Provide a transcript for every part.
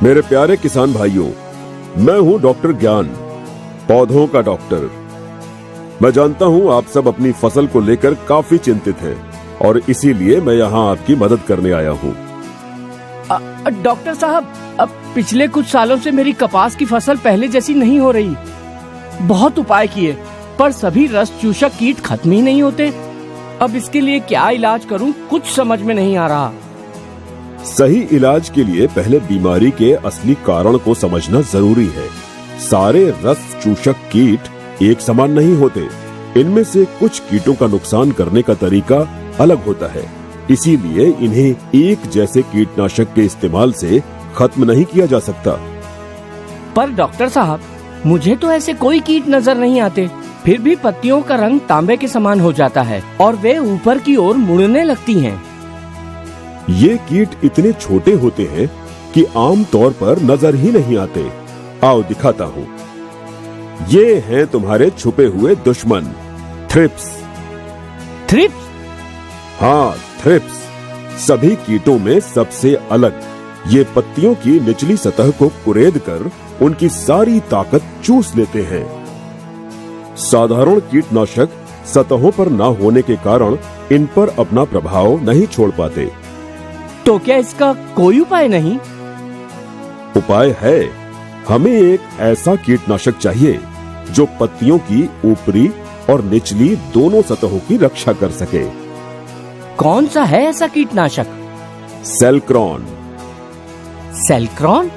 मेरे प्यारे किसान भाइयों, मैं हूं डॉक्टर ज्ञान, पौधों का डॉक्टर। मैं जानता हूं आप सब अपनी फसल को लेकर काफी चिंतित हैं और इसीलिए मैं यहां आपकी मदद करने आया हूं। डॉक्टर साहब, अब पिछले कुछ सालों से मेरी कपास की फसल पहले जैसी नहीं हो रही। बहुत उपाय किए पर सभी रस चूसक कीट खत्म ही नहीं होते। अब इसके लिए क्या इलाज करूं, कुछ समझ में नहीं आ रहा। सही इलाज के लिए पहले बीमारी के असली कारण को समझना जरूरी है। सारे रस चूसक कीट एक समान नहीं होते। इनमें से कुछ कीटों का नुकसान करने का तरीका अलग होता है, इसीलिए इन्हें एक जैसे कीटनाशक के इस्तेमाल से खत्म नहीं किया जा सकता। पर डॉक्टर साहब, मुझे तो ऐसे कोई कीट नजर नहीं आते। फिर भी पत्तियों का रंग तांबे के समान हो जाता है और वे ऊपर की ओर मुड़ने लगती हैं। ये कीट इतने छोटे होते हैं कि आम तौर पर नजर ही नहीं आते। आओ दिखाता हूँ। ये हैं तुम्हारे छुपे हुए दुश्मन, थ्रिप्स। थ्रिप्स? हाँ, थ्रिप्स सभी कीटों में सबसे अलग। ये पत्तियों की निचली सतह को कुरेद कर उनकी सारी ताकत चूस लेते हैं। साधारण कीटनाशक सतहों पर न होने के कारण इन पर अपना प्रभाव नहीं छोड़ पाते। तो क्या इसका कोई उपाय नहीं? उपाय है। हमें एक ऐसा कीटनाशक चाहिए जो पत्तियों की ऊपरी और निचली दोनों सतहों की रक्षा कर सके। कौन सा है ऐसा कीटनाशक? सेल्क्रॉन। सेल्क्रॉन?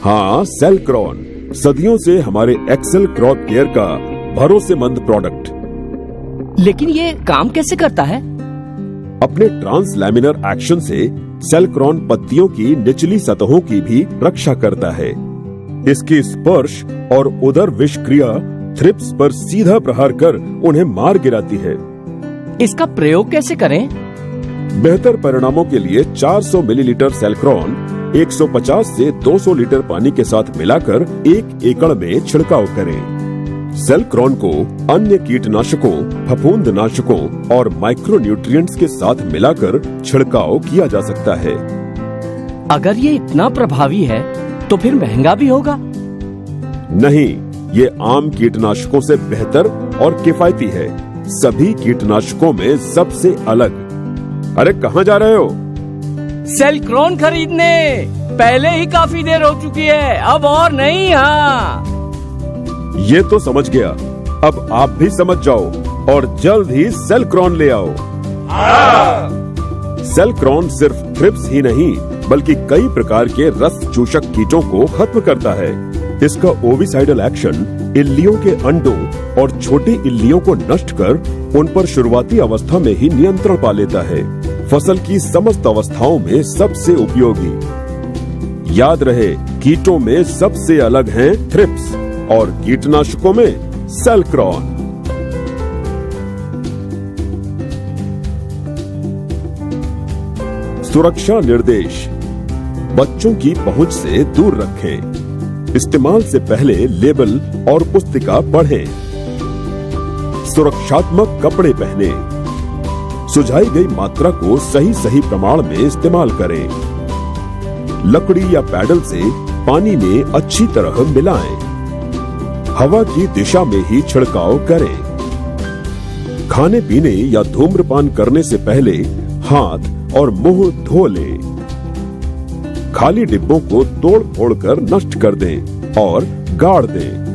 हाँ, सेल्क्रॉन सदियों से हमारे एक्सेल क्रॉप केयर का भरोसेमंद प्रोडक्ट। लेकिन ये काम कैसे करता है? अपने ट्रांसलैमिनर एक्शन से सेल्क्रॉन पत्तियों की निचली सतहों की भी रक्षा करता है। इसकी स्पर्श और उदर विष क्रिया थ्रिप्स पर सीधा प्रहार कर उन्हें मार गिराती है। इसका प्रयोग कैसे करें? बेहतर परिणामों के लिए 400 मिलीलीटर सेल्क्रॉन 150 से 200 लीटर पानी के साथ मिलाकर 1 एकड़ में छिड़काव करें। सेल्क्रॉन को अन्य कीटनाशकों, फफूंदनाशकों और माइक्रोन्यूट्रिएंट्स के साथ मिलाकर छिड़काव किया जा सकता है। अगर ये इतना प्रभावी है तो फिर महंगा भी होगा? नहीं, ये आम कीटनाशकों से बेहतर और किफायती है। सभी कीटनाशकों में सबसे अलग। अरे कहाँ जा रहे हो? सेल्क्रॉन खरीदने। पहले ही काफी देर हो चुकी है, अब और नहीं। हाँ, ये तो समझ गया। अब आप भी समझ जाओ और जल्द ही सेल्क्रॉन ले आओ। सेल्क्रॉन सिर्फ थ्रिप्स ही नहीं बल्कि कई प्रकार के रस चूसक कीटों को खत्म करता है। इसका ओविसाइडल एक्शन इल्लियों के अंडों और छोटी इल्लियों को नष्ट कर उन पर शुरुआती अवस्था में ही नियंत्रण पा लेता है। फसल की समस्त अवस्थाओं में सबसे उपयोगी। याद रहे, कीटों में सबसे अलग हैं थ्रिप्स और कीटनाशकों में सेल्क्रॉन। सुरक्षा निर्देश। बच्चों की पहुंच से दूर रखें। इस्तेमाल से पहले लेबल और पुस्तिका पढ़ें। सुरक्षात्मक कपड़े पहने। सुझाई गई मात्रा को सही प्रमाण में इस्तेमाल करें। लकड़ी या पैडल से पानी में अच्छी तरह मिलाएं। हवा की दिशा में ही छिड़काव करें। खाने पीने या धूम्रपान करने से पहले हाथ और मुंह धो लें। खाली डिब्बों को तोड़ फोड़ कर नष्ट कर दें और गाड़ दें।